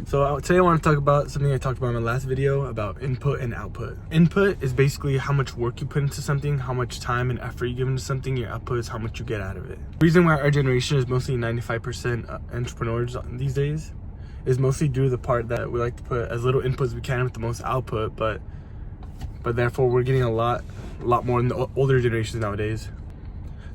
So today I want to talk about something I talked about in my last video about input and output. Input is basically how much work you put into something, how much time and effort you give into something. Your output is how much you get out of it. The reason why our generation is mostly 95% entrepreneurs these days is mostly due to the part that we like to put as little input as we can with the most output, but therefore we're getting a lot more in the older generations nowadays.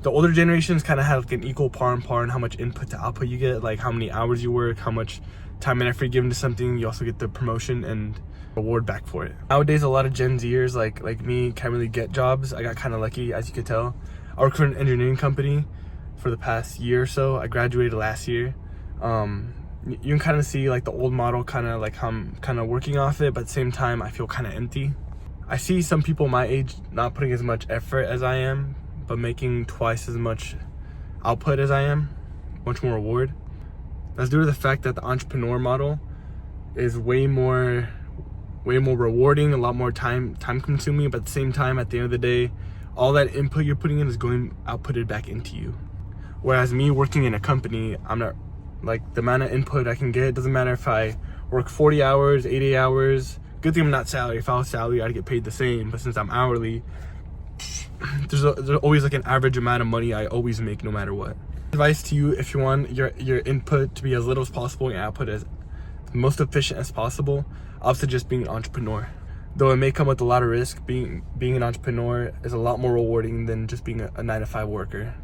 The older generations kind of have like an equal par and par in how much input to output you get, like how many hours you work, how much time and effort you give into something. You also get the promotion and reward back for it. Nowadays, a lot of Gen Zers like me can't really get jobs. I got kind of lucky, as you could tell. I work for an engineering company for the past year or so. I graduated last year. You can kind of see like the old model, kind of like how I'm kind of working off it, but at the same time, I feel kind of empty. I see some people my age not putting as much effort as I am, but making twice as much output as I am, much more reward. That's due to the fact that the entrepreneur model is way more rewarding, a lot more time consuming, but at the same time, at the end of the day, all that input you're putting in is going outputted back into you. Whereas me working in a company, I'm not, like, the amount of input I can get, it doesn't matter if I work 40 hours, 80 hours. Good thing I'm not salary. If I was salary, I'd get paid the same, but since I'm hourly, there's always like an average amount of money I always make no matter what. Advice to you, if you want your input to be as little as possible and your output as most efficient as possible, I'll suggest being an entrepreneur. Though it may come with a lot of risk, being an entrepreneur is a lot more rewarding than just being a 9-to-5 worker.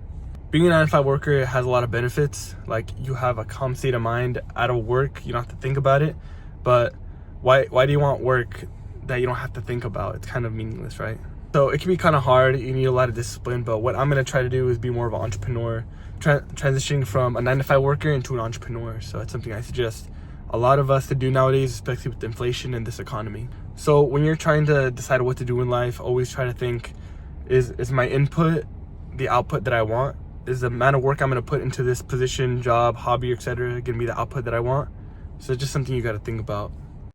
Being a 9-to-5 worker has a lot of benefits, like you have a calm state of mind out of work, you don't have to think about it. But why do you want work that you don't have to think about? It's kind of meaningless, right? So it can be kind of hard, you need a lot of discipline, but what I'm going to try to do is be more of an entrepreneur, transitioning from a 9-to-5 worker into an entrepreneur. So it's something I suggest a lot of us to do nowadays, especially with inflation and this economy. So when you're trying to decide what to do in life, always try to think, is my input the output that I want? Is the amount of work I'm going to put into this position, job, hobby, etc. going to be the output that I want? So it's just something you got to think about.